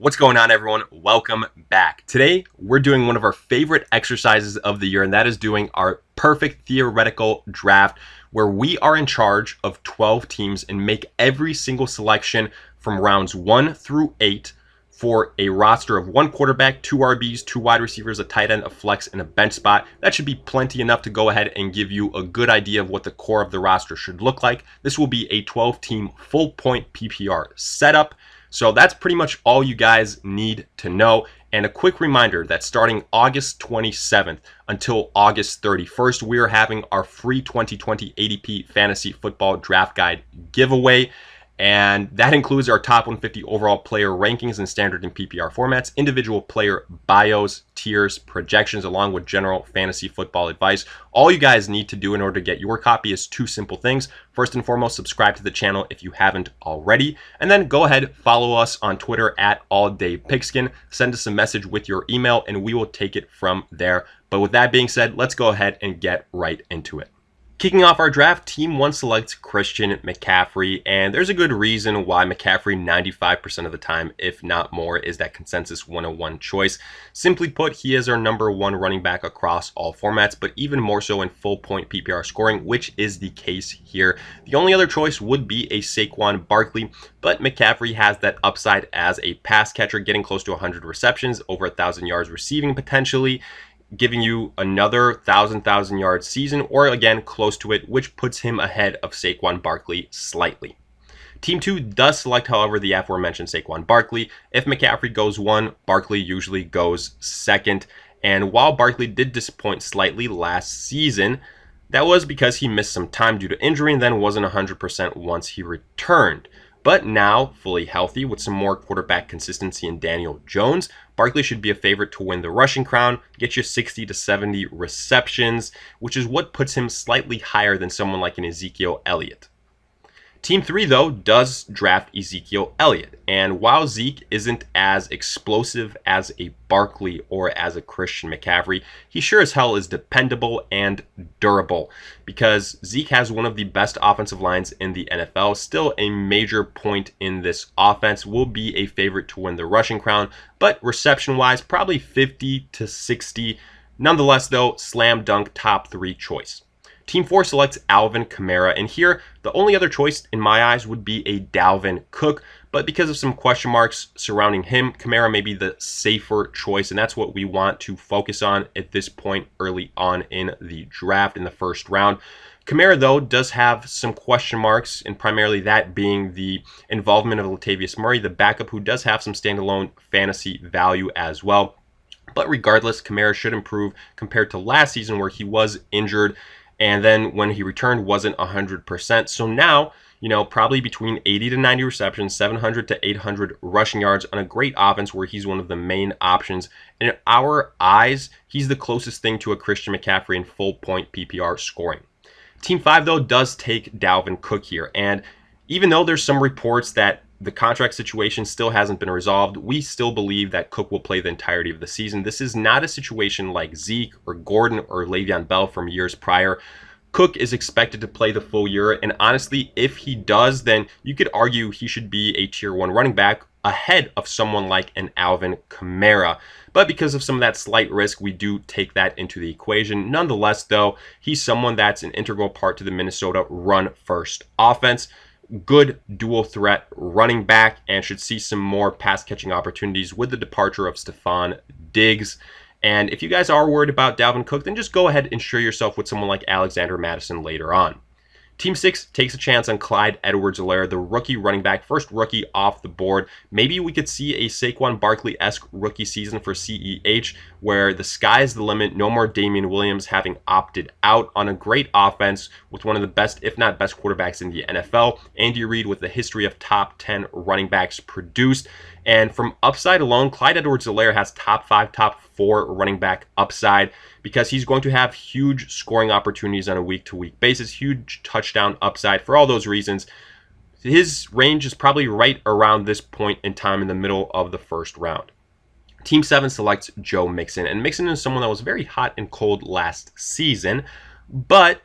What's going on, everyone? Welcome back. Today, we're doing one of our favorite exercises of the year, and that is doing our perfect theoretical draft, where we are in charge of 12 teams and make every single selection from rounds 1 through 8 for a roster of 1 quarterback, 2 RBs, 2 wide receivers, a tight end, a flex, and a bench spot. That should be plenty enough to go ahead and give you a good idea of what the core of the roster should look like. This will be a 12-team full-point PPR setup. So that's pretty much all you guys need to know. And a quick reminder that starting August 27th until August 31st, we are having our free 2020 ADP Fantasy Football Draft Guide giveaway. And that includes our top 150 overall player rankings in standard and PPR formats, individual player bios, tiers, projections, along with general fantasy football advice. All you guys need to do in order to get your copy is 2 simple things. First and foremost, subscribe to the channel if you haven't already. And then go ahead, follow us on Twitter at AllDayPigskin. Send us a message with your email and we will take it from there. But with that being said, let's go ahead and get right into it. Kicking off our draft, Team 1 selects Christian McCaffrey, and there's a good reason why McCaffrey 95% of the time, if not more, is that consensus 101 choice. Simply put, he is our number 1 running back across all formats, but even more so in full-point PPR scoring, which is the case here. The only other choice would be a Saquon Barkley, but McCaffrey has that upside as a pass catcher, getting close to 100 receptions, over 1,000 yards receiving potentially, giving you another 1,000 yard season, or again close to it, which puts him ahead of Saquon Barkley slightly. Team 2 does select, however, the aforementioned Saquon Barkley. If McCaffrey goes 1, Barkley usually goes 2nd. And while Barkley did disappoint slightly last season, that was because he missed some time due to injury and then wasn't 100% once he returned. But now, fully healthy with some more quarterback consistency in Daniel Jones, Barkley should be a favorite to win the rushing crown, get you 60 to 70 receptions, which is what puts him slightly higher than someone like an Ezekiell Elliott. Team 3, though, does draft Ezekiell Elliott, and while Zeke isn't as explosive as a Barkley or as a Christian McCaffrey, he sure as hell is dependable and durable, because Zeke has one of the best offensive lines in the NFL. Still a major point in this offense, will be a favorite to win the rushing crown, but reception-wise, probably 50 to 60. Nonetheless, though, slam dunk top 3 choice. Team 4 selects Alvin Kamara, and here the only other choice in my eyes would be a Dalvin Cook, but because of some question marks surrounding him, Kamara may be the safer choice, and that's what we want to focus on at this point early on in the draft in the first round. Kamara, though, does have some question marks, and primarily that being the involvement of Latavius Murray, the backup, who does have some standalone fantasy value as well. But regardless, Kamara should improve compared to last season where he was injured, and then when he returned wasn't 100%. So now, probably between 80 to 90 receptions, 700 to 800 rushing yards on a great offense where he's one of the main options. And in our eyes, he's the closest thing to a Christian McCaffrey in full point PPR scoring. Team 5, though, does take Dalvin Cook here. And even though there's some reports that the contract situation still hasn't been resolved, we still believe that Cook will play the entirety of the season. This is not a situation like Zeke or Gordon or Le'Veon Bell from years prior. Cook is expected to play the full year, and honestly, if he does, then you could argue he should be a tier 1 running back ahead of someone like an Alvin Kamara. But because of some of that slight risk, we do take that into the equation. Nonetheless, though, he's someone that's an integral part to the Minnesota run-first offense. Good dual threat running back, and should see some more pass catching opportunities with the departure of Stephon Diggs. And if you guys are worried about Dalvin Cook, then just go ahead and insure yourself with someone like Alexander Mattison later on. Team 6 takes a chance on Clyde Edwards-Helaire, the rookie running back, first rookie off the board. Maybe we could see a Saquon Barkley-esque rookie season for CEH, where the sky is the limit, no more Damian Williams having opted out, on a great offense with one of the best, if not best, quarterbacks in the NFL. Andy Reid with a history of top 10 running backs produced. And from upside alone, Clyde Edwards-Helaire has top 5, top 4 running back upside, because he's going to have huge scoring opportunities on a week-to-week basis, huge touchdown upside. For all those reasons, his range is probably right around this point in time in the middle of the first round. Team 7 selects Joe Mixon, and Mixon is someone that was very hot and cold last season, but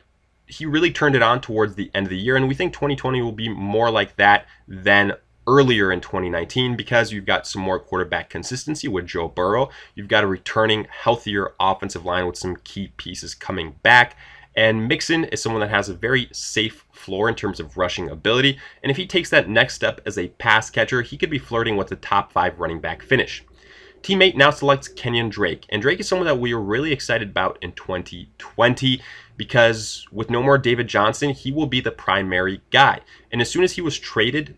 he really turned it on towards the end of the year, and we think 2020 will be more like that than earlier in 2019 because you've got some more quarterback consistency with Joe Burrow. You've got a returning, healthier offensive line with some key pieces coming back. And Mixon is someone that has a very safe floor in terms of rushing ability. And if he takes that next step as a pass catcher, he could be flirting with the top 5 running back finish. Team 8 now selects Kenyon Drake. And Drake is someone that we were really excited about in 2020 because with no more David Johnson, he will be the primary guy. And as soon as he was traded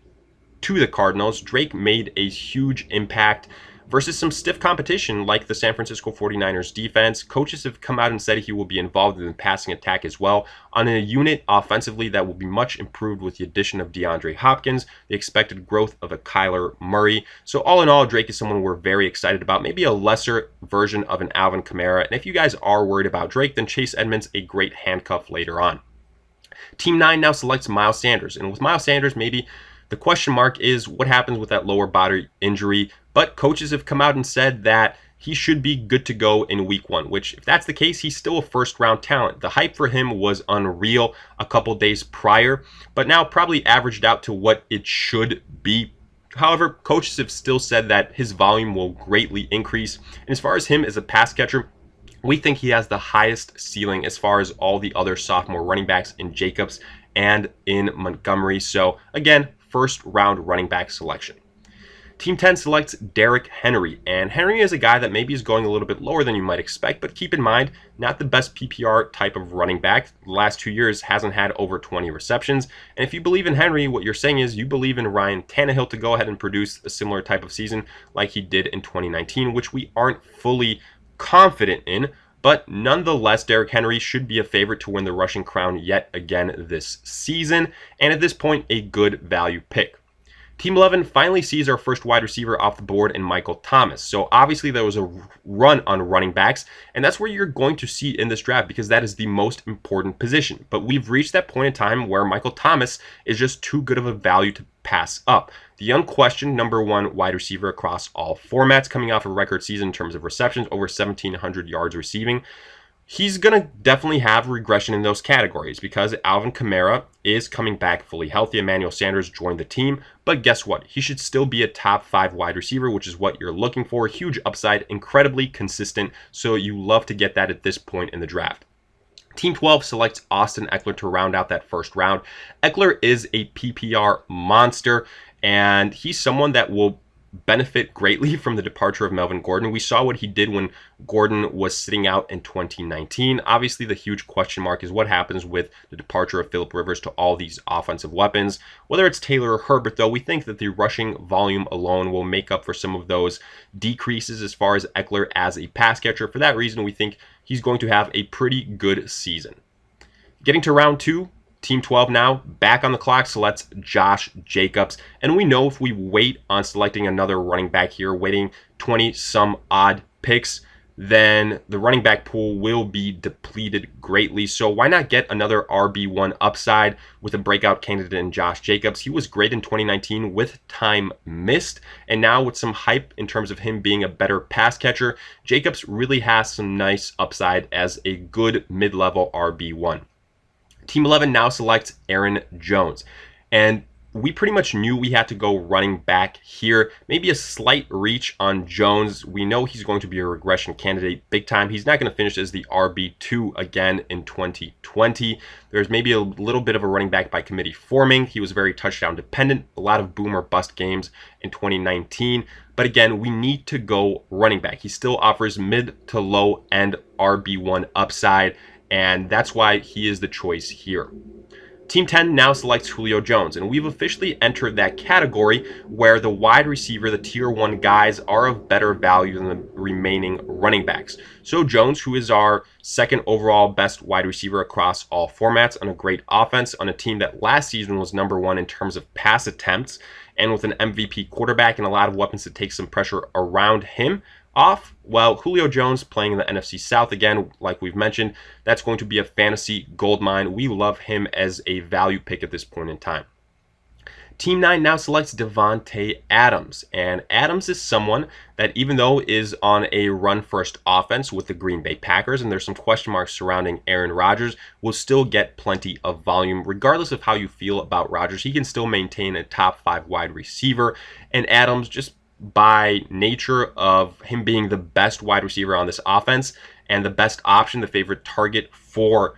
to the Cardinals, Drake made a huge impact versus some stiff competition like the San Francisco 49ers defense. Coaches have come out and said he will be involved in the passing attack as well on a unit offensively that will be much improved with the addition of DeAndre Hopkins, the expected growth of a Kyler Murray. So all in all, Drake is someone we're very excited about, maybe a lesser version of an Alvin Kamara. And if you guys are worried about Drake, then Chase Edmonds, a great handcuff later on. Team 9 now selects Miles Sanders. And with Miles Sanders, maybe the question mark is what happens with that lower body injury, but coaches have come out and said that he should be good to go in week 1, which if that's the case, he's still a first-round talent. The hype for him was unreal a couple days prior, but now probably averaged out to what it should be. However, coaches have still said that his volume will greatly increase. And as far as him as a pass catcher, we think he has the highest ceiling as far as all the other sophomore running backs in Jacobs and in Montgomery. So again, first round running back selection. Team 10 selects Derrick Henry, and Henry is a guy that maybe is going a little bit lower than you might expect, but keep in mind, not the best PPR type of running back. The last 2 years hasn't had over 20 receptions, and if you believe in Henry, what you're saying is you believe in Ryan Tannehill to go ahead and produce a similar type of season like he did in 2019, which we aren't fully confident in, but nonetheless, Derrick Henry should be a favorite to win the rushing crown yet again this season, and at this point, a good value pick. Team 11 finally sees our first wide receiver off the board in Michael Thomas. So obviously there was a run on running backs, and that's where you're going to see in this draft because that is the most important position. But we've reached that point in time where Michael Thomas is just too good of a value to pass up. The unquestioned #1 wide receiver across all formats, coming off a record season in terms of receptions, over 1,700 yards receiving. He's going to definitely have regression in those categories because Alvin Kamara is coming back fully healthy. Emmanuel Sanders joined the team, but guess what? He should still be a top 5 wide receiver, which is what you're looking for. Huge upside, incredibly consistent, so you love to get that at this point in the draft. Team 12 selects Austin Ekeler to round out that first round. Ekeler is a PPR monster, and he's someone that will benefit greatly from the departure of Melvin Gordon. We saw what he did when Gordon was sitting out in 2019. Obviously, the huge question mark is what happens with the departure of Phillip Rivers to all these offensive weapons. Whether it's Taylor or Herbert, though, we think that the rushing volume alone will make up for some of those decreases as far as Ekeler as a pass catcher. For that reason, we think he's going to have a pretty good season. Getting to round 2, Team 12 now, back on the clock, selects Josh Jacobs. And we know if we wait on selecting another running back here, waiting 20-some odd picks, then the running back pool will be depleted greatly. So why not get another RB1 upside with a breakout candidate in Josh Jacobs? He was great in 2019 with time missed. And now with some hype in terms of him being a better pass catcher, Jacobs really has some nice upside as a good mid-level RB1. Team 11 now selects Aaron Jones. And we pretty much knew we had to go running back here. Maybe a slight reach on Jones. We know he's going to be a regression candidate big time. He's not going to finish as the RB2 again in 2020. There's maybe a little bit of a running back by committee forming. He was very touchdown dependent. A lot of boom or bust games in 2019. But again, we need to go running back. He still offers mid to low end RB1 upside, and that's why he is the choice here. Team 10 now selects Julio Jones, and we've officially entered that category where the wide receiver, the tier 1 guys, are of better value than the remaining running backs. So Jones, who is our second overall best wide receiver across all formats on a great offense on a team that last season was #1 in terms of pass attempts, and with an MVP quarterback and a lot of weapons to take some pressure around him off, well, Julio Jones playing in the NFC South again, like we've mentioned, that's going to be a fantasy goldmine. We love him as a value pick at this point in time. Team 9 now selects Devante Adams, and Adams is someone that, even though is on a run-first offense with the Green Bay Packers, and there's some question marks surrounding Aaron Rodgers, will still get plenty of volume. Regardless of how you feel about Rodgers, he can still maintain a top 5 wide receiver, and Adams, just by nature of him being the best wide receiver on this offense and the best option, the favorite target for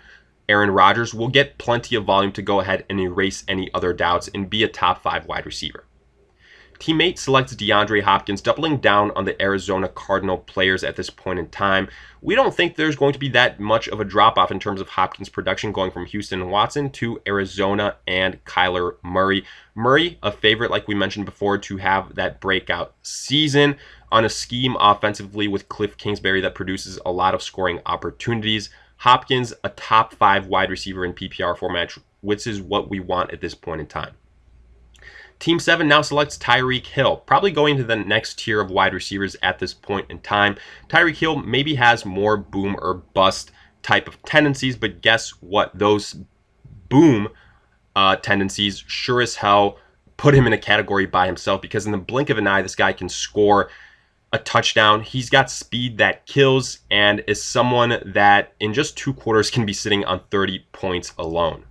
Aaron Rodgers, will get plenty of volume to go ahead and erase any other doubts and be a top 5 wide receiver. Team 8 selects DeAndre Hopkins, doubling down on the Arizona Cardinal players at this point in time. We don't think there's going to be that much of a drop-off in terms of Hopkins' production going from Houston and Watson to Arizona and Kyler Murray. Murray, a favorite, like we mentioned before, to have that breakout season on a scheme offensively with Cliff Kingsbury that produces a lot of scoring opportunities. Hopkins, a top 5 wide receiver in PPR format, which is what we want at this point in time. Team 7 now selects Tyreek Hill, probably going to the next tier of wide receivers at this point in time. Tyreek Hill maybe has more boom or bust type of tendencies, but guess what? Those boom tendencies sure as hell put him in a category by himself, because in the blink of an eye, this guy can score a touchdown. He's got speed that kills and is someone that in just 2 quarters can be sitting on 30 points alone.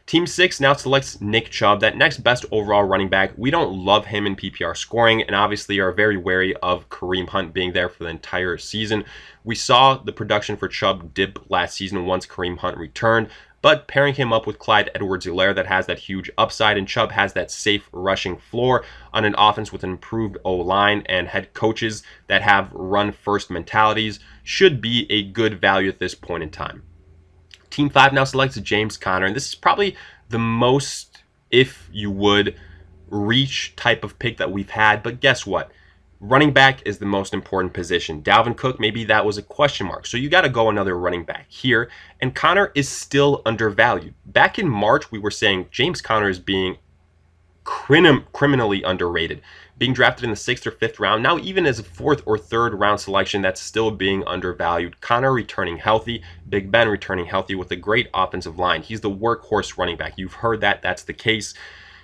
Team 6 now selects Nick Chubb, that next best overall running back. We don't love him in PPR scoring and obviously are very wary of Kareem Hunt being there for the entire season. We saw the production for Chubb dip last season once Kareem Hunt returned, but pairing him up with Clyde Edwards-Helaire that has that huge upside, and Chubb has that safe rushing floor on an offense with an improved O-line and head coaches that have run-first mentalities, should be a good value at this point in time. Team 5 now selects James Conner, and this is probably the most, if you would, reach type of pick that we've had, but guess what? Running back is the most important position. Dalvin Cook, maybe that was a question mark. So you got to go another running back here. And Conner is still undervalued. Back in March, we were saying James Conner is being criminally underrated. Being drafted in the 6th or 5th round. Now even as a 4th or 3rd round selection, that's still being undervalued. Conner returning healthy. Big Ben returning healthy with a great offensive line. He's the workhorse running back. You've heard that. That's the case.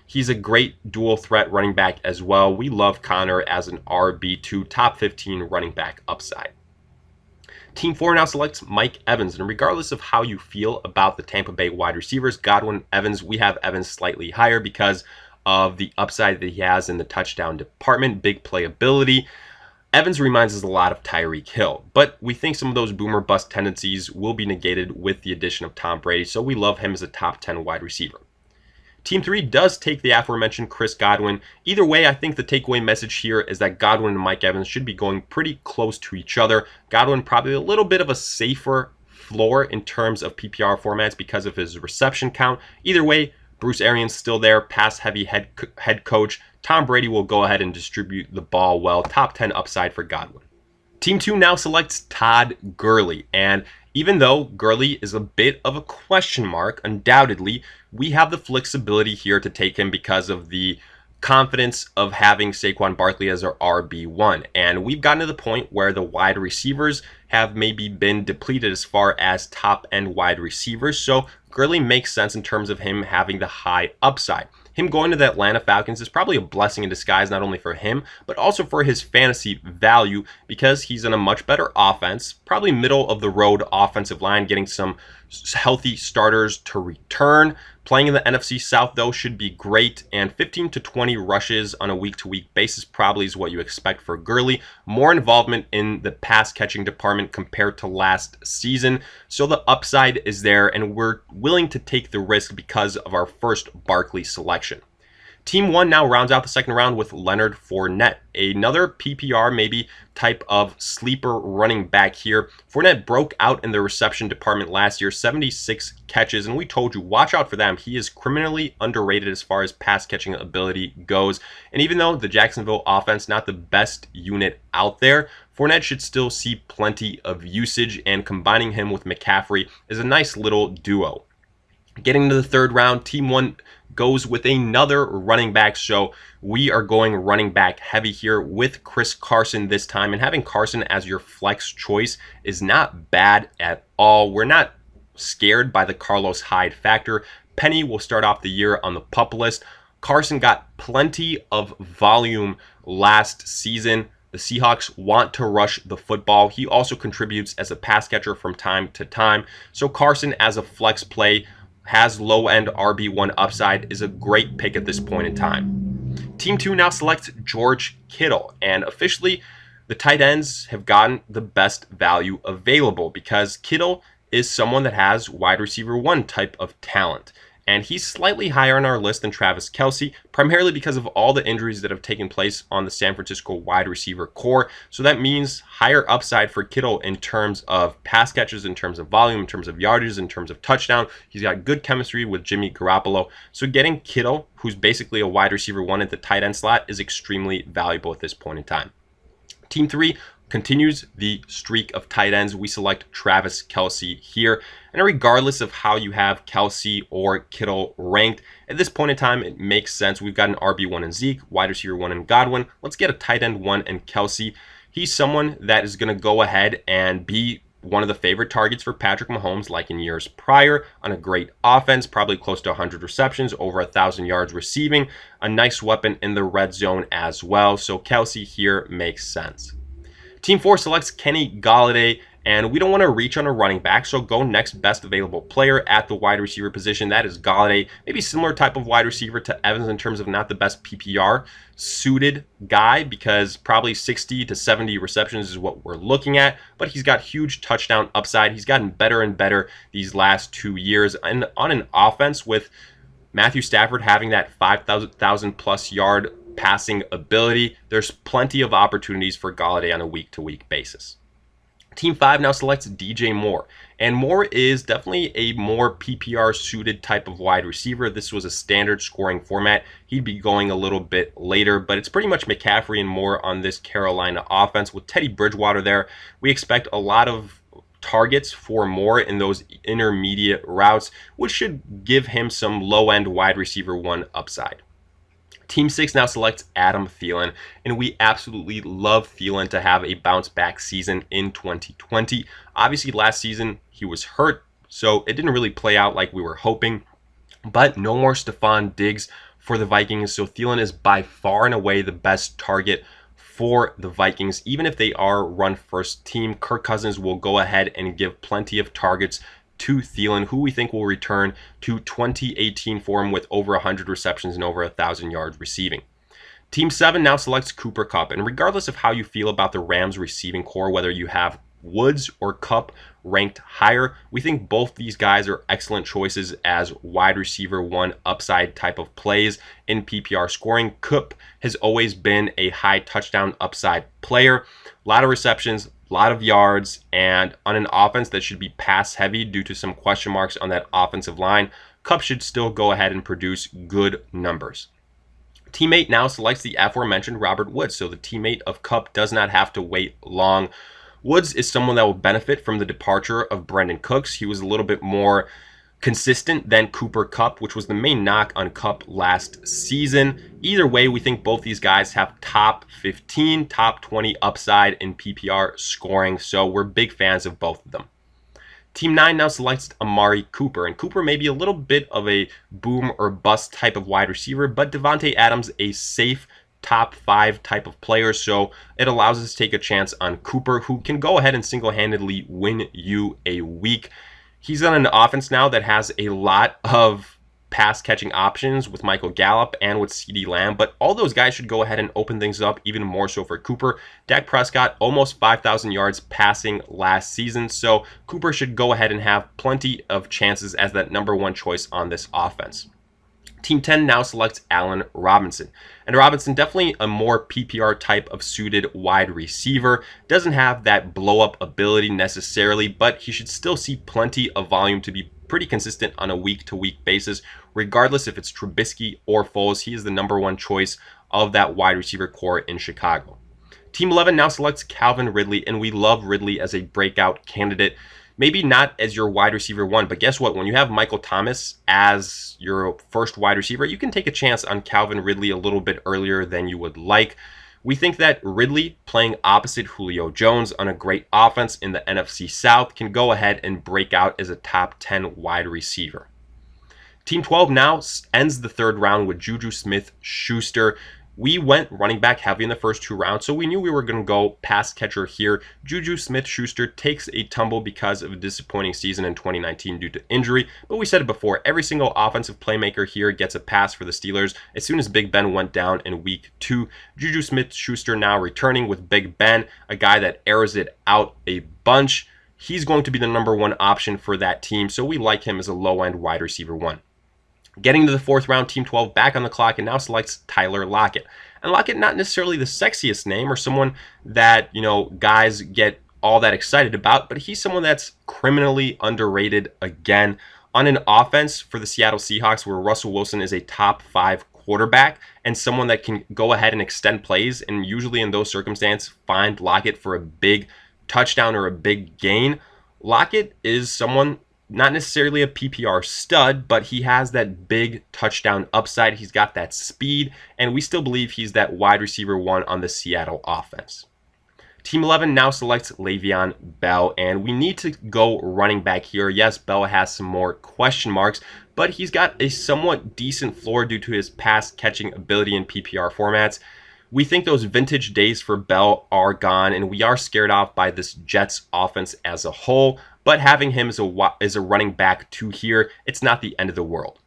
He's a great dual threat running back as well. We love Conner as an RB2, top 15 running back upside. Team 4 now selects Mike Evans, and regardless of how you feel about the Tampa Bay wide receivers, Godwin, Evans, we have Evans slightly higher because of the upside that he has in the touchdown department, big playability. Evans reminds us a lot of Tyreek Hill, but we think some of those boomer bust tendencies will be negated with the addition of Tom Brady, so we love him as a top 10 wide receiver. Team 3 does take the aforementioned Chris Godwin. Either way, I think the takeaway message here is that Godwin and Mike Evans should be going pretty close to each other. Godwin probably a little bit of a safer floor in terms of PPR formats because of his reception count. Either way, Bruce Arians still there, pass-heavy head coach. Tom Brady will go ahead and distribute the ball well. Top 10 upside for Godwin. Team 2 now selects Todd Gurley, and even though Gurley is a bit of a question mark, undoubtedly, we have the flexibility here to take him because of the confidence of having Saquon Barkley as our RB1. And we've gotten to the point where the wide receivers have maybe been depleted as far as top-end wide receivers. So Gurley makes sense in terms of him having the high upside. Him going to the Atlanta Falcons is probably a blessing in disguise, not only for him, but also for his fantasy value, because he's in a much better offense, probably middle of the road offensive line, getting some healthy starters to return. Playing in the NFC South, though, should be great, and 15 to 20 rushes on a week-to-week basis probably is what you expect for Gurley. More involvement in the pass-catching department compared to last season, so the upside is there, and we're willing to take the risk because of our first Barkley selection. Team 1 now rounds out the second round with Leonard Fournette, another PPR maybe type of sleeper running back here. Fournette broke out in the reception department last year, 76 catches, and we told you, watch out for them. He is criminally underrated as far as pass catching ability goes. And even though the Jacksonville offense, not the best unit out there, Fournette should still see plenty of usage, and combining him with McCaffrey is a nice little duo. Getting into the third round, Team 1 goes with another running back, so we are going running back heavy here with Chris Carson this time, and having Carson as your flex choice is not bad at all. We're not scared by the Carlos Hyde factor. Penny will start off the year on the PUP list. Carson got plenty of volume last season. The Seahawks want to rush the football. He also contributes as a pass catcher from time to time. So Carson, as a flex play, has low-end RB1 upside, is a great pick at this point in time. Team 2 now selects George Kittle, and officially the tight ends have gotten the best value available because Kittle is someone that has wide receiver 1 type of talent. And he's slightly higher on our list than Travis Kelce, primarily because of all the injuries that have taken place on the San Francisco wide receiver core. So that means higher upside for Kittle in terms of pass catches, in terms of volume, in terms of yardage, in terms of touchdown. He's got good chemistry with Jimmy Garoppolo. So getting Kittle, who's basically a wide receiver 1 at the tight end slot, is extremely valuable at this point in time. Team 3 continues the streak of tight ends. We select Travis Kelce here. And regardless of how you have Kelce or Kittle ranked, at this point in time, it makes sense. We've got an RB1 in Zeke, wide receiver 1 in Godwin. Let's get a tight end 1 in Kelce. He's someone that is going to go ahead and be one of the favorite targets for Patrick Mahomes, like in years prior, on a great offense, probably close to 100 receptions, over 1,000 yards receiving, a nice weapon in the red zone as well. So Kelce here makes sense. Team 4 selects Kenny Golladay, and we don't want to reach on a running back, so go next best available player at the wide receiver position. That is Golladay, maybe similar type of wide receiver to Evans in terms of not the best PPR suited guy, because probably 60 to 70 receptions is what we're looking at, but he's got huge touchdown upside. He's gotten better and better these last 2 years, and on an offense with Matthew Stafford having that 5,000 plus yard passing ability, there's plenty of opportunities for Golladay on a week-to-week basis. Team 5 now selects DJ Moore, and Moore is definitely a more PPR suited type of wide receiver. This was a standard scoring format. He'd be going a little bit later, but it's pretty much McCaffrey and Moore on this Carolina offense. With Teddy Bridgewater there, we expect a lot of targets for Moore in those intermediate routes, which should give him some low-end wide receiver 1 upside. Team 6 now selects Adam Thielen, and we absolutely love Thielen to have a bounce-back season in 2020. Obviously, last season he was hurt, so it didn't really play out like we were hoping, but no more Stephon Diggs for the Vikings, so Thielen is by far and away the best target for the Vikings. Even if they are run-first team, Kirk Cousins will go ahead and give plenty of targets to Thielen, who we think will return to 2018 form with over 100 receptions and over 1,000 yards receiving. Team 7 now selects Cooper Kupp, and regardless of how you feel about the Rams receiving core, whether you have Woods or Kupp ranked higher, we think both these guys are excellent choices as wide receiver 1 upside type of plays in PPR scoring. Kupp has always been a high touchdown upside player, a lot of receptions, a lot of yards, and on an offense that should be pass heavy due to some question marks on that offensive line, Kupp should still go ahead and produce good numbers. Team 8 now selects the aforementioned Robert Woods, so the teammate of Kupp does not have to wait long. Woods is someone that will benefit from the departure of Brandon Cooks. He was a little bit more consistent than Cooper Kupp, which was the main knock on Kupp last season. Either way, we think both these guys have top 15, top 20 upside in PPR scoring, so we're big fans of both of them. Team 9 now selects Amari Cooper, and Cooper may be a little bit of a boom or bust type of wide receiver, but Devante Adams a safe top 5 type of player, so it allows us to take a chance on Cooper, who can go ahead and single-handedly win you a week. He's on an offense now that has a lot of pass-catching options with Michael Gallup and with CeeDee Lamb, but all those guys should go ahead and open things up even more so for Cooper. Dak Prescott, almost 5,000 yards passing last season, so Cooper should go ahead and have plenty of chances as that number 1 choice on this offense. Team 10 now selects Allen Robinson. And Robinson, definitely a more PPR type of suited wide receiver. Doesn't have that blow-up ability necessarily, but he should still see plenty of volume to be pretty consistent on a week-to-week basis. Regardless if it's Trubisky or Foles, he is the number 1 choice of that wide receiver core in Chicago. Team 11 now selects Calvin Ridley, and we love Ridley as a breakout candidate. Maybe not as your wide receiver 1, but guess what? When you have Michael Thomas as your first wide receiver, you can take a chance on Calvin Ridley a little bit earlier than you would like. We think that Ridley playing opposite Julio Jones on a great offense in the NFC South can go ahead and break out as a top 10 wide receiver. Team 12 now ends the third round with Juju Smith-Schuster. We went running back heavy in the first 2 rounds, so we knew we were going to go pass catcher here. Juju Smith-Schuster takes a tumble because of a disappointing season in 2019 due to injury, but we said it before, every single offensive playmaker here gets a pass for the Steelers. As soon as Big Ben went down in week 2, Juju Smith-Schuster now returning with Big Ben, a guy that airs it out a bunch. He's going to be the number 1 option for that team, so we like him as a low-end wide receiver 1. Getting to the 4th round, Team 12 back on the clock and now selects Tyler Lockett. And Lockett, not necessarily the sexiest name or someone that, guys get all that excited about, but he's someone that's criminally underrated again on an offense for the Seattle Seahawks where Russell Wilson is a top 5 quarterback and someone that can go ahead and extend plays, and usually in those circumstances find Lockett for a big touchdown or a big gain. Lockett is someone, not necessarily a PPR stud, but he has that big touchdown upside. He's got that speed, and we still believe he's that wide receiver 1 on the Seattle offense. Team 11 now selects Le'Veon Bell, and we need to go running back here. Yes, Bell has some more question marks, but he's got a somewhat decent floor due to his pass catching ability in PPR formats. We think those vintage days for Bell are gone, and we are scared off by this Jets offense as a whole. But having him as a running back 2 here, it's not the end of the world.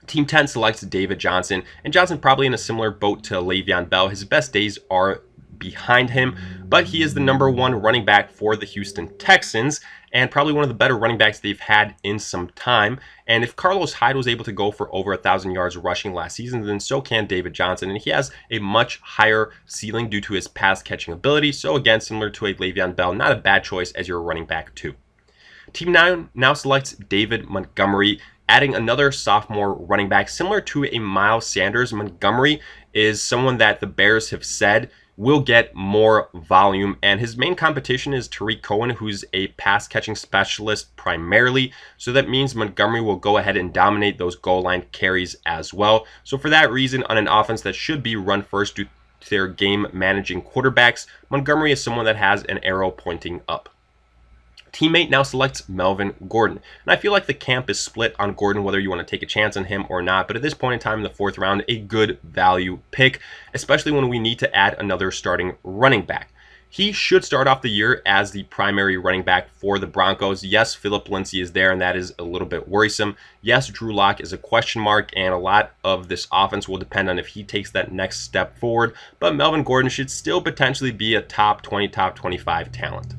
Team 10 selects David Johnson, and Johnson probably in a similar boat to Le'Veon Bell. His best days are behind him, but he is the number 1 running back for the Houston Texans, and probably one of the better running backs they've had in some time. And if Carlos Hyde was able to go for over 1,000 yards rushing last season, then so can David Johnson. And he has a much higher ceiling due to his pass catching ability. So again, similar to a Le'Veon Bell, not a bad choice as your running back 2. Team 9 now selects David Montgomery, adding another sophomore running back similar to a Miles Sanders. Montgomery is someone that the Bears have said will get more volume, and his main competition is Tariq Cohen, who's a pass-catching specialist primarily, so that means Montgomery will go ahead and dominate those goal line carries as well. So for that reason, on an offense that should be run first due to their game-managing quarterbacks, Montgomery is someone that has an arrow pointing up. Teammate now selects Melvin Gordon. And I feel like the camp is split on Gordon, whether you want to take a chance on him or not. But at this point in time in the 4th round, a good value pick, especially when we need to add another starting running back. He should start off the year as the primary running back for the Broncos. Yes, Philip Lindsay is there, and that is a little bit worrisome. Yes, Drew Lock is a question mark, and a lot of this offense will depend on if he takes that next step forward. But Melvin Gordon should still potentially be a top 20, top 25 talent.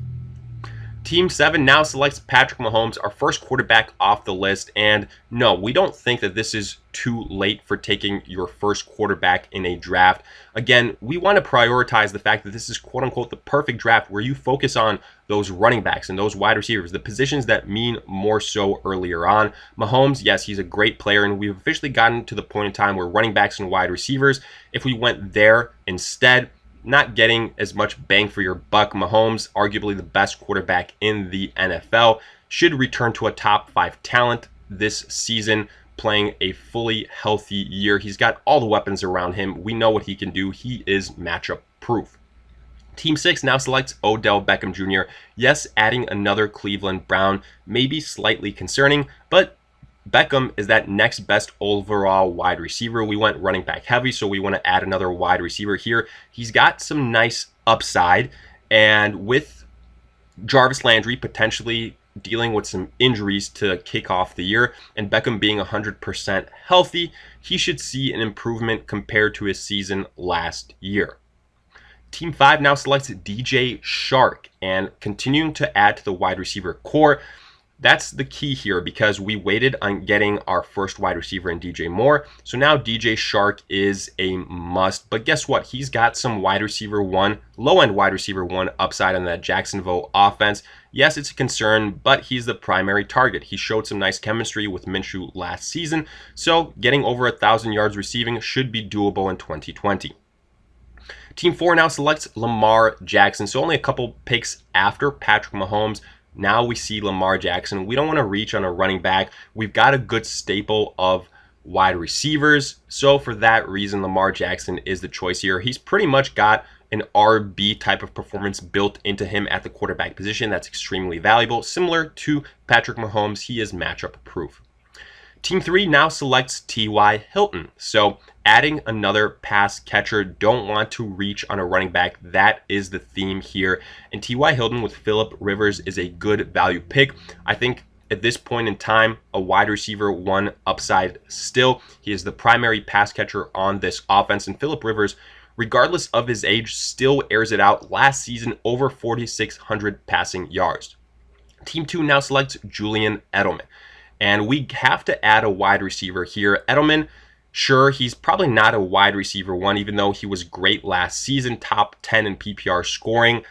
Team 7 now selects Patrick Mahomes, our first quarterback off the list. And no, we don't think that this is too late for taking your first quarterback in a draft. Again, we want to prioritize the fact that this is quote-unquote the perfect draft where you focus on those running backs and those wide receivers, the positions that mean more so earlier on. Mahomes, yes, he's a great player, and we've officially gotten to the point in time where running backs and wide receivers, if we went there instead, not getting as much bang for your buck. Mahomes, arguably the best quarterback in the NFL, should return to a top 5 talent this season, playing a fully healthy year. He's got all the weapons around him. We know what he can do. He is matchup proof. Team 6 now selects Odell Beckham Jr. Yes, adding another Cleveland Brown may be slightly concerning, but Beckham is that next best overall wide receiver. We went running back heavy, so we want to add another wide receiver here. He's got some nice upside, and with Jarvis Landry potentially dealing with some injuries to kick off the year, and Beckham being 100% healthy, he should see an improvement compared to his season last year. Team 5 now selects DJ Chark, and continuing to add to the wide receiver core. That's the key here because we waited on getting our first wide receiver in DJ Moore. So now DJ Chark is a must. But guess what? He's got some wide receiver 1, low-end wide receiver 1 upside on that Jacksonville offense. Yes, it's a concern, but he's the primary target. He showed some nice chemistry with Minshew last season. So getting over 1,000 yards receiving should be doable in 2020. Team 4 now selects Lamar Jackson. So only a couple picks after Patrick Mahomes. Now we see Lamar Jackson. We don't want to reach on a running back. We've got a good staple of wide receivers. So for that reason, Lamar Jackson is the choice here. He's pretty much got an RB type of performance built into him at the quarterback position. That's extremely valuable. Similar to Patrick Mahomes, he is matchup proof. Team 3 now selects T.Y. Hilton. So adding another pass catcher, don't want to reach on a running back. That is the theme here. And T.Y. Hilton with Phillip Rivers is a good value pick. I think at this point in time, a wide receiver one upside still. He is the primary pass catcher on this offense. And Phillip Rivers, regardless of his age, still airs it out. Last season, over 4,600 passing yards. Team 2 now selects Julian Edelman. And we have to add a wide receiver here. Edelman, sure, he's probably not a wide receiver one, even though he was great last season, top 10 in PPR scoring.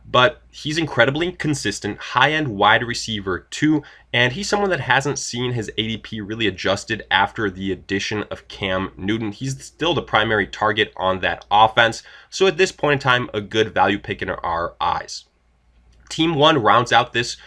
But he's incredibly consistent, high-end wide receiver too, and he's someone that hasn't seen his ADP really adjusted after the addition of Cam Newton. He's still the primary target on that offense, so at this point in time, a good value pick in our eyes. Team 1 rounds out this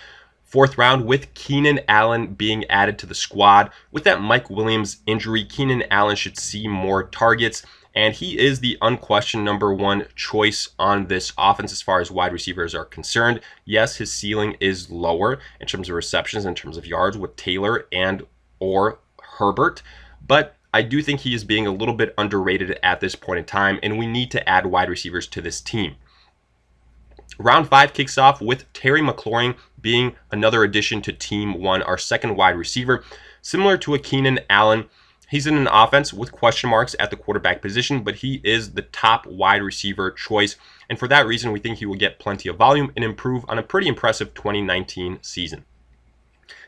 fourth round with Keenan Allen being added to the squad. With that Mike Williams injury, Keenan Allen should see more targets, and he is the unquestioned number one choice on this offense as far as wide receivers are concerned. Yes, his ceiling is lower in terms of receptions, in terms of yards with Taylor and or Herbert, but I do think he is being a little bit underrated at this point in time, and we need to add wide receivers to this team. Round 5 kicks off with Terry McLaurin being another addition to Team 1, our second wide receiver. Similar to a Keenan Allen, he's in an offense with question marks at the quarterback position, but he is the top wide receiver choice. And for that reason, we think he will get plenty of volume and improve on a pretty impressive 2019 season.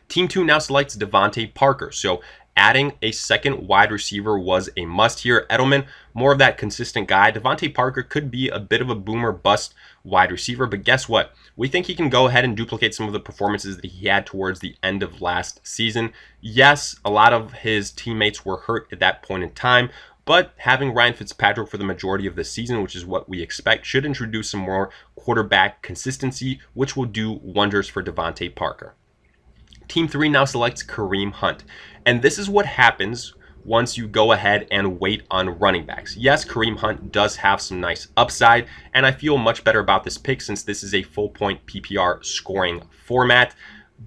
Team 2 now selects Devante Parker. So adding a second wide receiver was a must here. Edelman, more of that consistent guy. Devante Parker could be a bit of a boomer bust wide receiver, but guess what? We think he can go ahead and duplicate some of the performances that he had towards the end of last season. Yes, a lot of his teammates were hurt at that point in time, but having Ryan Fitzpatrick for the majority of the season, which is what we expect, should introduce some more quarterback consistency, which will do wonders for Devante Parker. Team 3 now selects Kareem Hunt. And this is what happens once you go ahead and wait on running backs. Yes, Kareem Hunt does have some nice upside, and I feel much better about this pick since this is a full point PPR scoring format.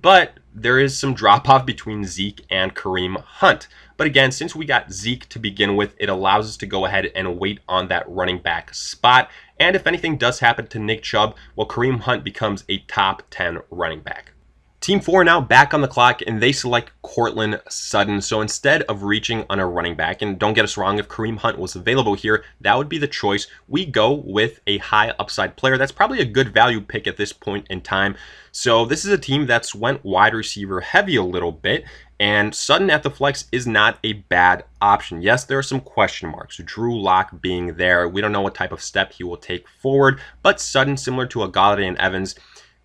But there is some drop-off between Zeke and Kareem Hunt. But again, since we got Zeke to begin with, it allows us to go ahead and wait on that running back spot. And if anything does happen to Nick Chubb, well, Kareem Hunt becomes a top 10 running back. Team 4 now back on the clock, and they select Courtland Sutton. So instead of reaching on a running back, and don't get us wrong, if Kareem Hunt was available here, that would be the choice. We go with a high upside player. That's probably a good value pick at this point in time. So this is a team that's went wide receiver heavy a little bit, and Sutton at the flex is not a bad option. Yes, there are some question marks. Drew Lock being there, we don't know what type of step he will take forward, but Sutton, similar to a Golladay and Evans,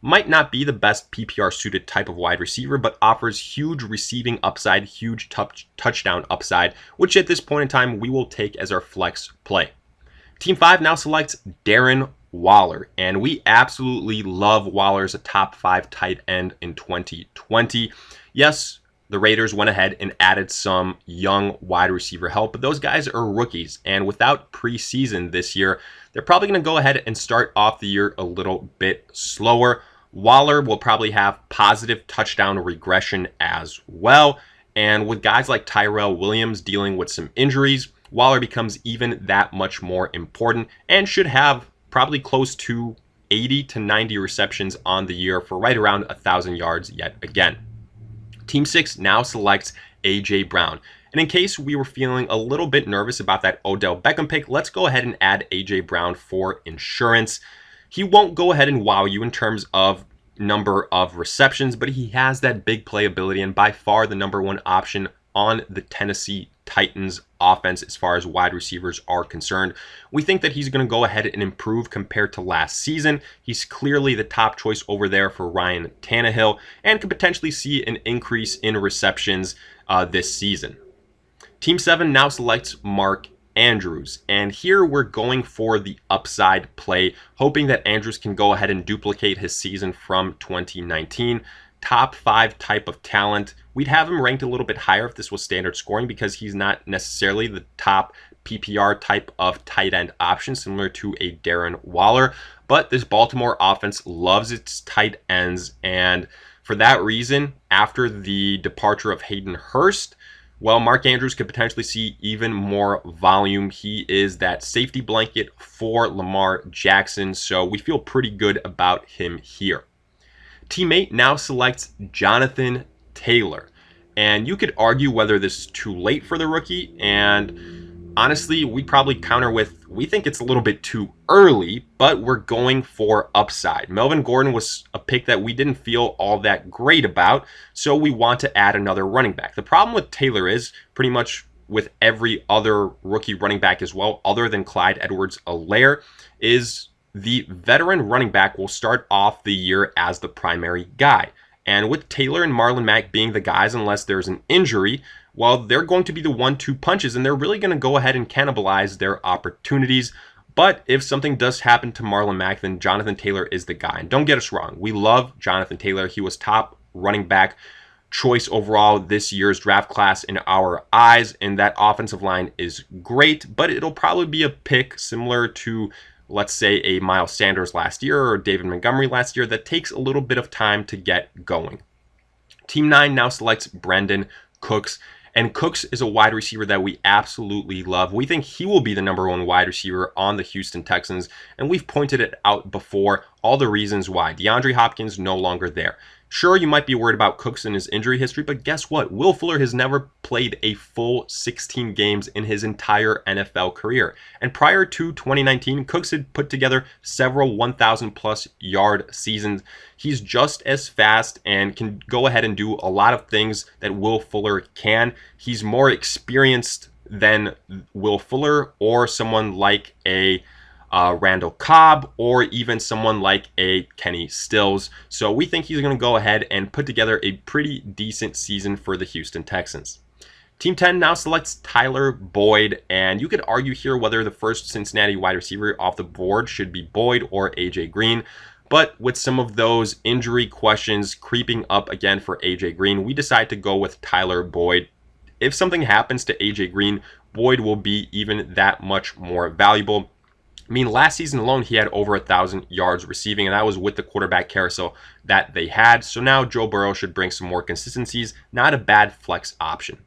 might not be the best PPR suited type of wide receiver, but offers huge receiving upside, huge touchdown upside, which at this point in time we will take as our flex play. Team 5 now selects Darren Waller, and we absolutely love Waller as a top 5 tight end in 2020. Yes, the Raiders went ahead and added some young wide receiver help, but those guys are rookies, and without preseason this year, they're probably going to go ahead and start off the year a little bit slower. Waller will probably have positive touchdown regression as well, and with guys like Tyrell Williams dealing with some injuries, Waller becomes even that much more important and should have probably close to 80 to 90 receptions on the year for right around 1,000 yards yet again. Team 6 now selects A.J. Brown. And in case we were feeling a little bit nervous about that Odell Beckham pick, let's go ahead and add A.J. Brown for insurance. He won't go ahead and wow you in terms of number of receptions, but he has that big playability and by far the number one option on the Tennessee Titans offense as far as wide receivers are concerned. We think that he's going to go ahead and improve compared to last season. He's clearly the top choice over there for Ryan Tannehill and could potentially see an increase in receptions this season. Team 7 now selects Mark Andrews, and here we're going for the upside play, hoping that Andrews can go ahead and duplicate his season from 2019. Top 5 type of talent. We'd have him ranked a little bit higher if this was standard scoring because he's not necessarily the top PPR type of tight end option similar to a Darren Waller, but this Baltimore offense loves its tight ends, and for that reason, after the departure of Hayden Hurst, Well, Mark Andrews could potentially see even more volume. He is that safety blanket for Lamar Jackson, so we feel pretty good about him here. Team 8 now selects Jonathan Taylor. And you could argue whether this is too late for the rookie, and honestly, we probably counter with, we think it's a little bit too early, but we're going for upside. Melvin Gordon was a pick that we didn't feel all that great about, so we want to add another running back. The problem with Taylor is pretty much with every other rookie running back as well, other than Clyde Edwards-Helaire, is the veteran running back will start off the year as the primary guy. And with Taylor and Marlon Mack being the guys, unless there's an injury, well, they're going to be the 1-2 punches, and they're really going to go ahead and cannibalize their opportunities. But if something does happen to Marlon Mack, then Jonathan Taylor is the guy. And don't get us wrong, we love Jonathan Taylor. He was top running back choice overall this year's draft class in our eyes, and that offensive line is great, but it'll probably be a pick similar to, let's say, a Miles Sanders last year or David Montgomery last year that takes a little bit of time to get going. Team 9 now selects Brandon Cooks, and Cooks is a wide receiver that we absolutely love. We think he will be the #1 wide receiver on the Houston Texans, and we've pointed it out before, all the reasons why. DeAndre Hopkins no longer there. Sure, you might be worried about Cooks and his injury history, but guess what? Will Fuller has never played a full 16 games in his entire NFL career. And prior to 2019, Cooks had put together several 1,000-plus yard seasons. He's just as fast and can go ahead and do a lot of things that Will Fuller can. He's more experienced than Will Fuller or someone like a Randall Cobb, or even someone like a Kenny Stills. So we think he's going to go ahead and put together a pretty decent season for the Houston Texans. Team 10 now selects Tyler Boyd, and you could argue here whether the first Cincinnati wide receiver off the board should be Boyd or AJ Green. But with some of those injury questions creeping up again for AJ Green, we decide to go with Tyler Boyd. If something happens to AJ Green, Boyd will be even that much more valuable. I mean, last season alone, he had over 1,000 yards receiving, and that was with the quarterback carousel that they had. So now Joe Burrow should bring some more consistencies. Not a bad flex option.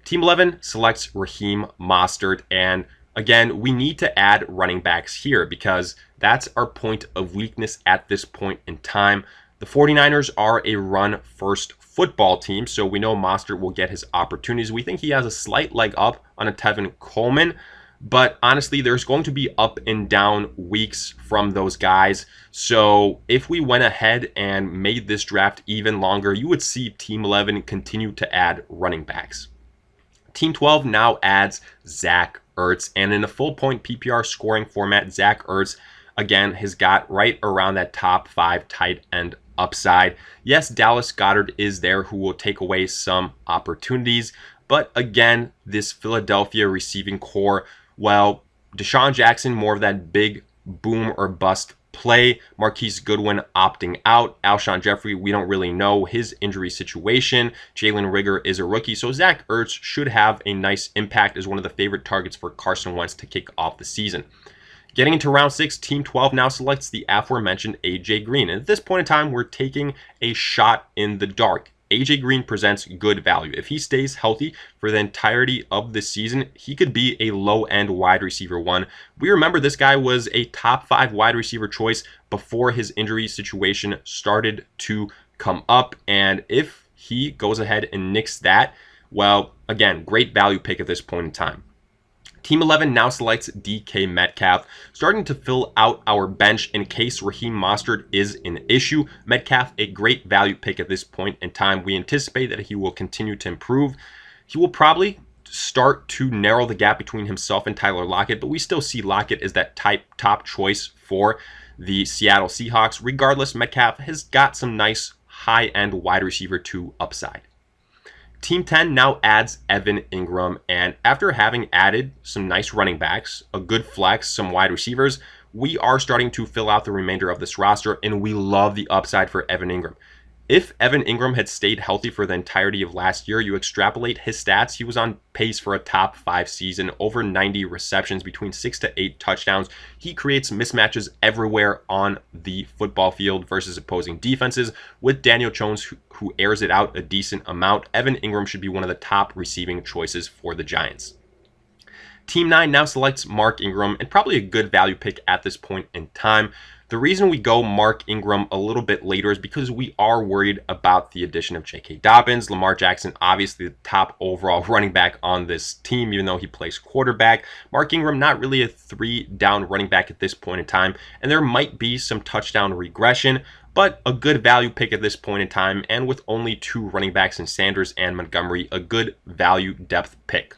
Team 11 selects Raheem Mostert, and again, we need to add running backs here because that's our point of weakness at this point in time. The 49ers are a run-first football team, so we know Mostert will get his opportunities. We think he has a slight leg up on a Tevin Coleman, but honestly, there's going to be up and down weeks from those guys. So if we went ahead and made this draft even longer, you would see Team 11 continue to add running backs. Team 12 now adds Zach Ertz, and in a full point PPR scoring format, Zach Ertz, again, has got right around that top 5 tight end upside. Yes, Dallas Goedert is there who will take away some opportunities, but again, this Philadelphia receiving core, well, Deshaun Jackson, more of that big boom or bust play. Marquise Goodwin opting out. Alshon Jeffrey, we don't really know his injury situation. Jalen Rigger is a rookie. So Zach Ertz should have a nice impact as one of the favorite targets for Carson Wentz to kick off the season. Getting into round 6, Team 12 now selects the aforementioned AJ Green. And at this point in time, we're taking a shot in the dark. AJ Green presents good value. If he stays healthy for the entirety of the season, he could be a low-end wide receiver 1. We remember this guy was a top 5 wide receiver choice before his injury situation started to come up. And if he goes ahead and nicks that, well, again, great value pick at this point in time. Team 11 now selects DK Metcalf, starting to fill out our bench in case Raheem Mostert is an issue. Metcalf, a great value pick at this point in time. We anticipate that he will continue to improve. He will probably start to narrow the gap between himself and Tyler Lockett, but we still see Lockett as that top choice for the Seattle Seahawks. Regardless, Metcalf has got some nice high-end wide receiver 2 upside. Team 10 now adds Evan Ingram, and after having added some nice running backs, a good flex, some wide receivers, we are starting to fill out the remainder of this roster, and we love the upside for Evan Ingram. If Evan Ingram had stayed healthy for the entirety of last year, you extrapolate his stats, he was on pace for a top 5 season, over 90 receptions, between 6 to 8 touchdowns. He creates mismatches everywhere on the football field versus opposing defenses. With Daniel Jones, who airs it out a decent amount, Evan Ingram should be one of the top receiving choices for the Giants. Team 9 now selects Mark Ingram, and probably a good value pick at this point in time. The reason we go Mark Ingram a little bit later is because we are worried about the addition of J.K. Dobbins. Lamar Jackson, obviously the top overall running back on this team, even though he plays quarterback. Mark Ingram, not really a 3-down running back at this point in time, and there might be some touchdown regression, but a good value pick at this point in time, and with only 2 running backs in Sanders and Montgomery, a good value depth pick.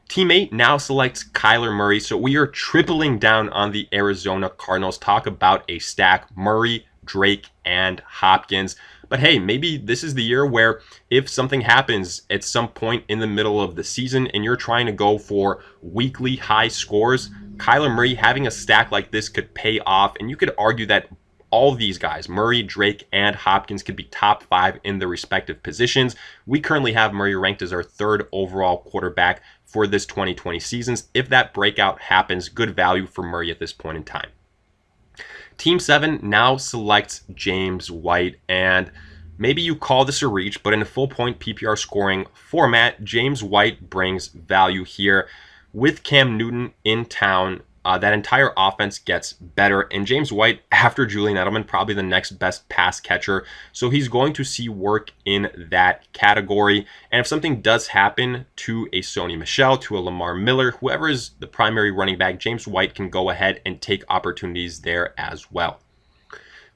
Team 8 now selects Kyler Murray, so we are tripling down on the Arizona Cardinals. Talk about a stack: Murray, Drake, and Hopkins. But hey, maybe this is the year where if something happens at some point in the middle of the season and you're trying to go for weekly high scores, Kyler Murray having a stack like this could pay off, and you could argue that all of these guys, Murray, Drake, and Hopkins, could be top 5 in their respective positions. We currently have Murray ranked as our 3rd overall quarterback for this 2020 season. If that breakout happens, good value for Murray at this point in time. Team 7 now selects James White, and maybe you call this a reach, but in a full point PPR scoring format, James White brings value here. With Cam Newton in town, that entire offense gets better, and James White, after Julian Edelman, probably the next best pass catcher, so he's going to see work in that category. And if something does happen to a Sony Michel, to a Lamar Miller, whoever is the primary running back, James White can go ahead and take opportunities there as well.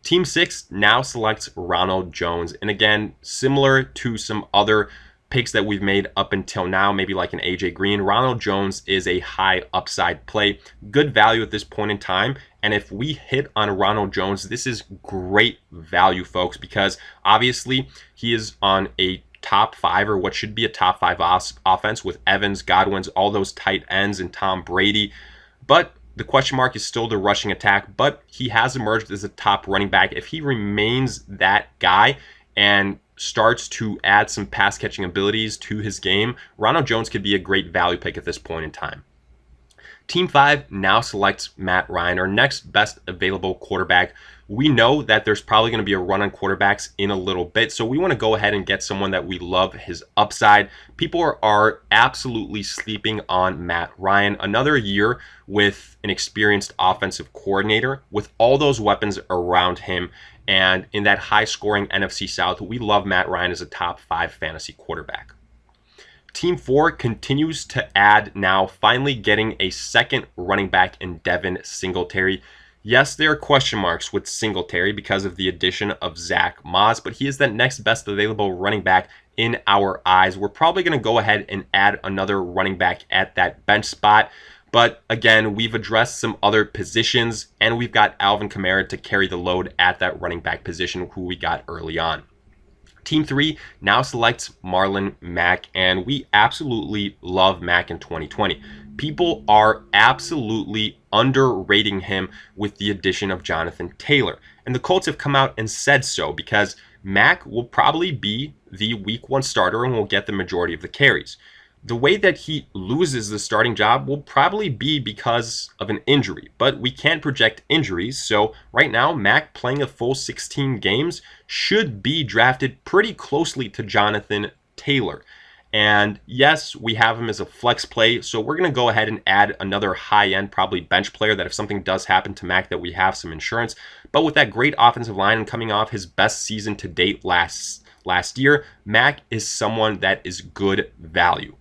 Team 6 now selects Ronald Jones, and again, similar to some other picks that we've made up until now, maybe like an AJ Green, Ronald Jones is a high upside play, good value at this point in time. And if we hit on Ronald Jones, this is great value, folks, because obviously he is on a top 5, or what should be a top 5 offense with Evans, Godwin's, all those tight ends, and Tom Brady. But the question mark is still the rushing attack, but he has emerged as a top running back. If he remains that guy and starts to add some pass catching abilities to his game, Ronald Jones could be a great value pick at this point in time. Team 5 now selects Matt Ryan, our next best available quarterback. We know that there's probably going to be a run on quarterbacks in a little bit, so we want to go ahead and get someone that we love his upside. People are absolutely sleeping on Matt Ryan. Another year with an experienced offensive coordinator with all those weapons around him, and in that high-scoring NFC South, we love Matt Ryan as a top 5 fantasy quarterback. Team 4 continues to add, now finally getting a second running back in Devin Singletary. Yes, there are question marks with Singletary because of the addition of Zach Moss, but he is the next best available running back in our eyes. We're probably going to go ahead and add another running back at that bench spot. But again, we've addressed some other positions, and we've got Alvin Kamara to carry the load at that running back position, who we got early on. Team 3 now selects Marlon Mack, and we absolutely love Mack in 2020. People are absolutely underrating him with the addition of Jonathan Taylor. And the Colts have come out and said so, because Mack will probably be the week 1 starter and will get the majority of the carries. The way that he loses the starting job will probably be because of an injury, but we can't project injuries. So right now, Mack playing a full 16 games should be drafted pretty closely to Jonathan Taylor. And yes, we have him as a flex play, so we're going to go ahead and add another high-end, probably bench player, that if something does happen to Mack, that we have some insurance. But with that great offensive line and coming off his best season to date last year, Mack is someone that is good value.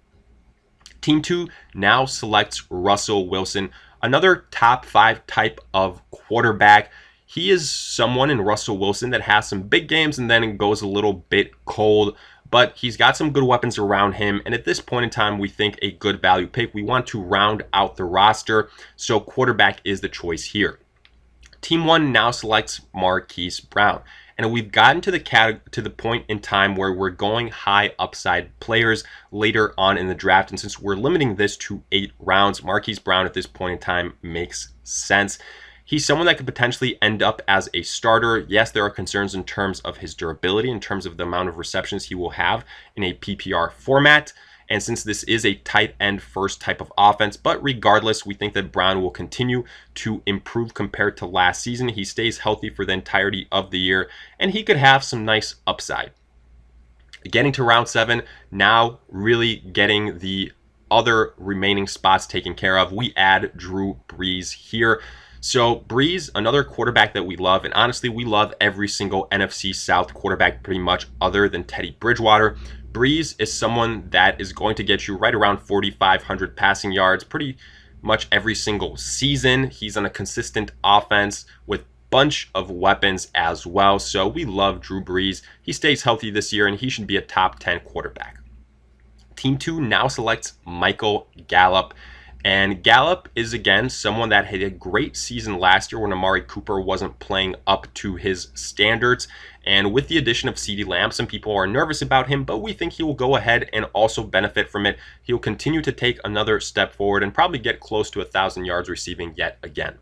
Team 2 now selects Russell Wilson, another top 5 type of quarterback. He is someone in Russell Wilson that has some big games and then it goes a little bit cold, but he's got some good weapons around him. And at this point in time, we think a good value pick. We want to round out the roster, so quarterback is the choice here. Team 1 now selects Marquise Brown. And we've gotten to the point in time where we're going high upside players later on in the draft. And since we're limiting this to 8 rounds, Marquise Brown at this point in time makes sense. He's someone that could potentially end up as a starter. Yes, there are concerns in terms of his durability, in terms of the amount of receptions he will have in a PPR format. And since this is a tight end first type of offense, but regardless, we think that Brown will continue to improve compared to last season. He stays healthy for the entirety of the year, and he could have some nice upside. Getting to round 7, now really getting the other remaining spots taken care of. We add Drew Brees here. So Brees, another quarterback that we love, and honestly, we love every single NFC South quarterback pretty much other than Teddy Bridgewater. Brees is someone that is going to get you right around 4,500 passing yards pretty much every single season. He's on a consistent offense with bunch of weapons as well. So we love Drew Brees. He stays healthy this year, and he should be a top 10 quarterback. Team 2 now selects Michael Gallup. And Gallup is, again, someone that had a great season last year when Amari Cooper wasn't playing up to his standards. And with the addition of CeeDee Lamb, some people are nervous about him, but we think he will go ahead and also benefit from it. He'll continue to take another step forward and probably get close to 1,000 yards receiving yet again.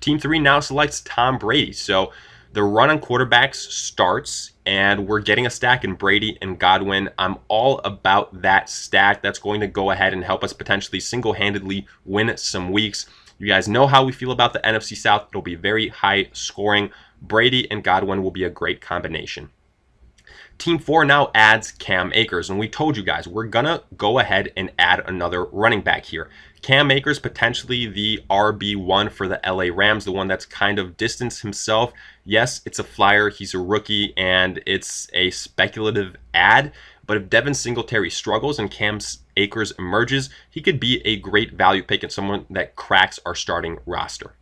Team 3 now selects Tom Brady. So the run on quarterbacks starts, and we're getting a stack in Brady and Godwin. I'm all about that stack. That's going to go ahead and help us potentially single-handedly win some weeks. You guys know how we feel about the NFC South. It'll be very high scoring. Brady and Godwin will be a great combination. Team 4 now adds Cam Akers, and we told you guys we're gonna go ahead and add another running back here. Cam Akers, potentially the RB1 for the LA Rams, the one that's kind of distanced himself. Yes, it's a flyer, he's a rookie, and it's a speculative ad, but if Devin Singletary struggles and Cam Akers emerges, he could be a great value pick and someone that cracks our starting roster.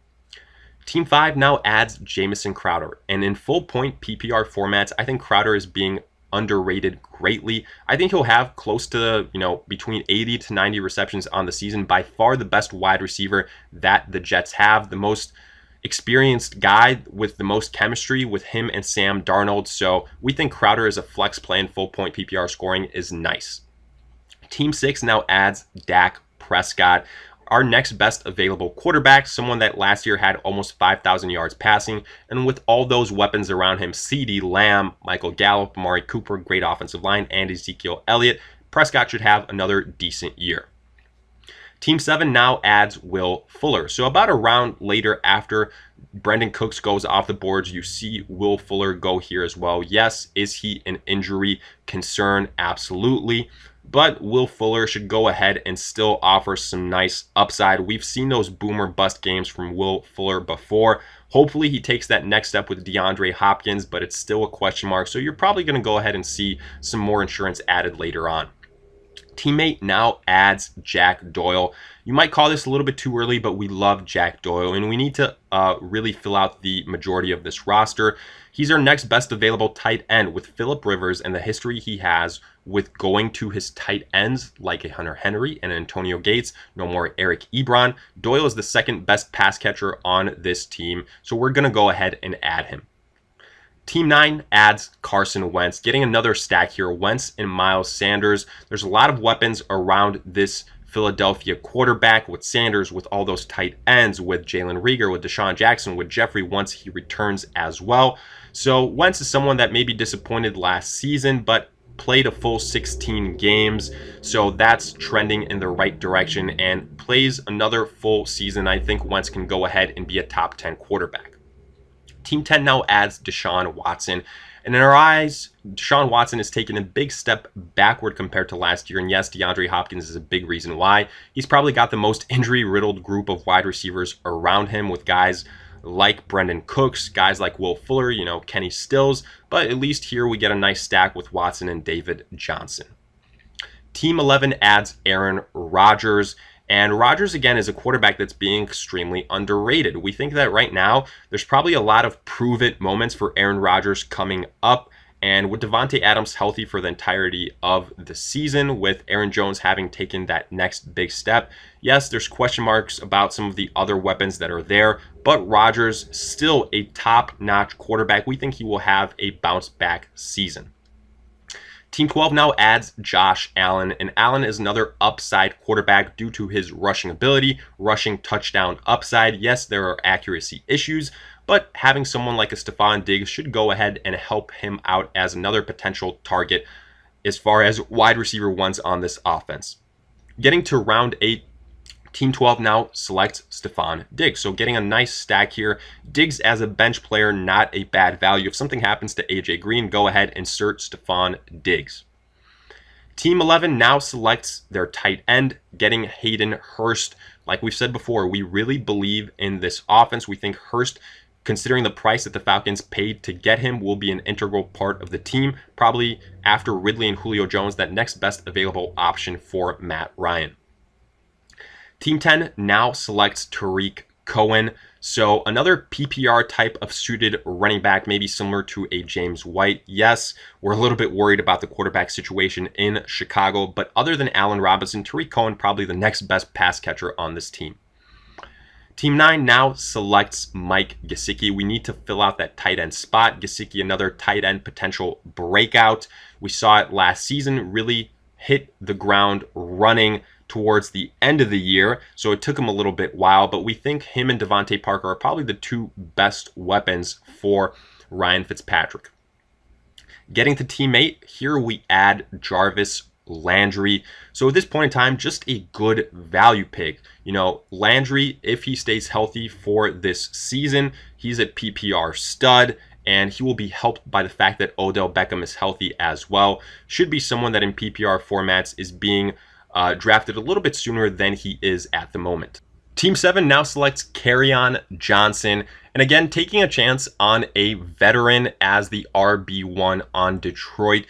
Team 5 now adds Jamison Crowder, and in full point PPR formats, I think Crowder is being underrated greatly. I think he'll have close to, between 80 to 90 receptions on the season. By far the best wide receiver that the Jets have, the most experienced guy with the most chemistry with him and Sam Darnold. So we think Crowder as a flex play in full point PPR scoring is nice. Team 6 now adds Dak Prescott, our next best available quarterback, someone that last year had almost 5,000 yards passing, and with all those weapons around him, CeeDee Lamb, Michael Gallup, Amari Cooper, great offensive line, and Ezekiell Elliott, Prescott should have another decent year. Team 7 now adds Will Fuller. So about a round later after Brandon Cooks goes off the boards, you see Will Fuller go here as well. Yes, is he an injury concern? Absolutely. But Will Fuller should go ahead and still offer some nice upside. We've seen those boomer bust games from Will Fuller before. Hopefully he takes that next step with DeAndre Hopkins, but it's still a question mark. So you're probably going to go ahead and see some more insurance added later on. Teammate now adds Jack Doyle. You might call this a little bit too early, but we love Jack Doyle, and we need to really fill out the majority of this roster. He's our next best available tight end with Phillip Rivers and the history he has with going to his tight ends like a Hunter Henry and Antonio Gates. No more Eric Ebron. Doyle is the second best pass catcher on this team, so we're going to go ahead and add him. Team 9 adds Carson Wentz, getting another stack here. Wentz and Miles Sanders. There's a lot of weapons around this Philadelphia quarterback with Sanders, with all those tight ends, with Jalen Reagor, with Deshaun Jackson, with Jeffrey once he returns as well. So Wentz is someone that may be disappointed last season, but played a full 16 games. So that's trending in the right direction and plays another full season. I think Wentz can go ahead and be a top 10 quarterback. Team 10 now adds Deshaun Watson. And in our eyes, Deshaun Watson is taking a big step backward compared to last year. And yes, DeAndre Hopkins is a big reason why. He's probably got the most injury-riddled group of wide receivers around him with guys like Brandon Cooks, guys like Will Fuller, Kenny Stills. But at least here we get a nice stack with Watson and David Johnson. Team 11 adds Aaron Rodgers. And Rodgers, again, is a quarterback that's being extremely underrated. We think that right now, there's probably a lot of prove-it moments for Aaron Rodgers coming up. And with Devante Adams healthy for the entirety of the season, with Aaron Jones having taken that next big step, yes, there's question marks about some of the other weapons that are there, but Rodgers still a top-notch quarterback. We think he will have a bounce-back season. Team 12 now adds Josh Allen, and Allen is another upside quarterback due to his rushing ability, rushing touchdown upside. Yes, there are accuracy issues, but having someone like a Stephon Diggs should go ahead and help him out as another potential target as far as wide receiver ones on this offense. Getting to round 8, Team 12 now selects Stephon Diggs. So getting a nice stack here. Diggs as a bench player, not a bad value. If something happens to AJ Green, go ahead and insert Stephon Diggs. Team 11 now selects their tight end, getting Hayden Hurst. Like we've said before, we really believe in this offense. We think Hurst, considering the price that the Falcons paid to get him, will be an integral part of the team. Probably after Ridley and Julio Jones, that next best available option for Matt Ryan. Team 10 now selects Tariq Cohen. So another PPR type of suited running back, maybe similar to a James White. Yes, we're a little bit worried about the quarterback situation in Chicago, but other than Allen Robinson, Tariq Cohen probably the next best pass catcher on this team. Team 9 now selects Mike Gesicki. We need to fill out that tight end spot. Gesicki, another tight end potential breakout. We saw it last season, really hit the ground running towards the end of the year, so it took him a little bit while, but we think him and Devante Parker are probably the two best weapons for Ryan Fitzpatrick. Getting to Team 8, here we add Jarvis Landry. So at this point in time, just a good value pick. You know, Landry, if he stays healthy for this season, he's a PPR stud, and he will be helped by the fact that Odell Beckham is healthy as well. Should be someone that in PPR formats is being drafted a little bit sooner than he is at the moment. Team 7 now selects Kerryon Johnson, and again, taking a chance on a veteran as the RB1 on Detroit.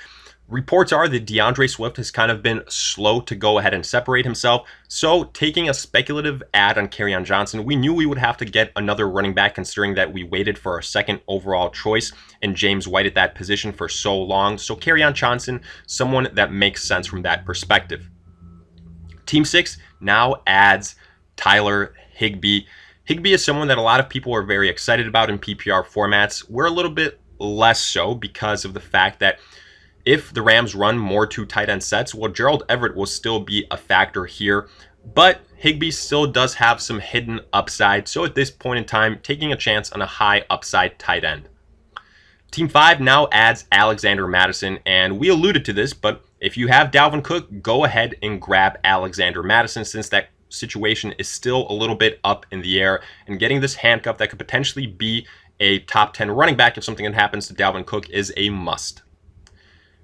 Reports are that DeAndre Swift has kind of been slow to go ahead and separate himself, so taking a speculative ad on Kerryon Johnson, we knew we would have to get another running back considering that we waited for our second overall choice and James White at that position for so long. So Kerryon Johnson, someone that makes sense from that perspective. Team 6 now adds Tyler Higbee. Higbee is someone that a lot of people are very excited about in PPR formats. We're a little bit less so because of the fact that if the Rams run more two tight end sets, well, Gerald Everett will still be a factor here, but Higbee still does have some hidden upside. So at this point in time, taking a chance on a high upside tight end. Team 5 now adds Alexander Mattison, and we alluded to this, but if you have Dalvin Cook, go ahead and grab Alexander Mattison since that situation is still a little bit up in the air, and getting this handcuff that could potentially be a top 10 running back if something happens to Dalvin Cook is a must.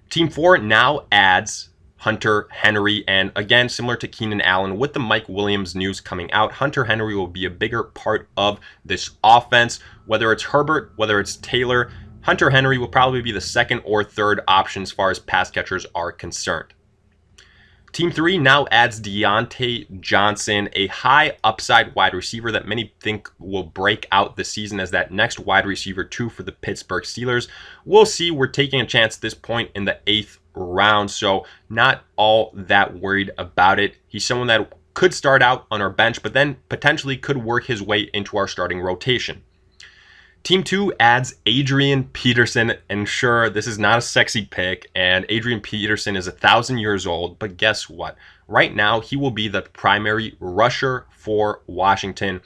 Team 4 now adds Hunter Henry, and again, similar to Keenan Allen, with the Mike Williams news coming out, Hunter Henry will be a bigger part of this offense. Whether it's Herbert, whether it's Taylor, Hunter Henry will probably be the second or third option as far as pass catchers are concerned. Team 3 now adds Diontae Johnson, a high upside wide receiver that many think will break out this season as that next wide receiver 2 for the Pittsburgh Steelers. We'll see. We're taking a chance at this point in the 8th round, so not all that worried about it. He's someone that could start out on our bench, but then potentially could work his way into our starting rotation. Team 2 adds Adrian Peterson, and sure, this is not a sexy pick, and Adrian Peterson is 1,000 years old, but guess what? Right now, he will be the primary rusher for Washington,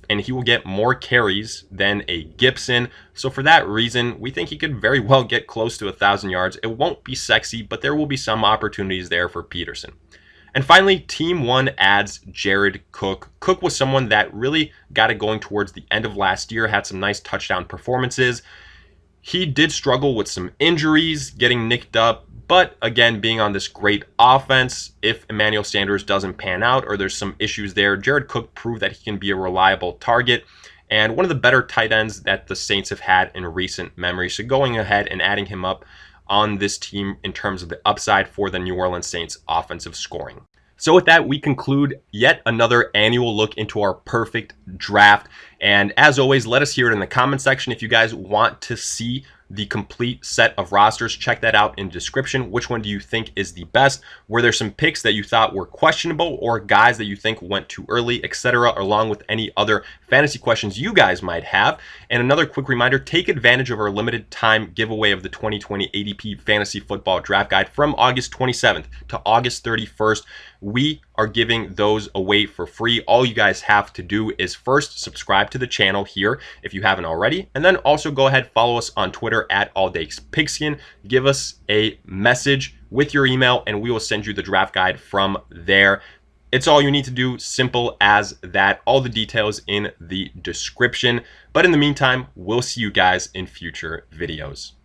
and he will get more carries than a Gibson. So for that reason, we think he could very well get close to 1,000 yards. It won't be sexy, but there will be some opportunities there for Peterson. And finally, Team 1 adds Jared Cook. Cook was someone that really got it going towards the end of last year, had some nice touchdown performances. He did struggle with some injuries, getting nicked up, but again, being on this great offense, if Emmanuel Sanders doesn't pan out or there's some issues there, Jared Cook proved that he can be a reliable target and one of the better tight ends that the Saints have had in recent memory. So going ahead and adding him up on this team in terms of the upside for the New Orleans Saints offensive scoring. So with that, we conclude yet another annual look into our perfect draft. And as always, let us hear it in the comment section if you guys want to see the complete set of rosters. Check that out in description. Which one do you think is the best? Were there some picks that you thought were questionable, or guys that you think went too early, etc., along with any other fantasy questions you guys might have? And another quick reminder, take advantage of our limited time giveaway of the 2020 ADP Fantasy Football Draft Guide from August 27th to August 31st. We are giving those away for free. All you guys have to do is first subscribe to the channel here if you haven't already, and then also go ahead, follow us on Twitter at AllDaysPigskin. Give us a message with your email and we will send you the draft guide from there. It's all you need to do, simple as that. All the details in the description. But in the meantime, we'll see you guys in future videos.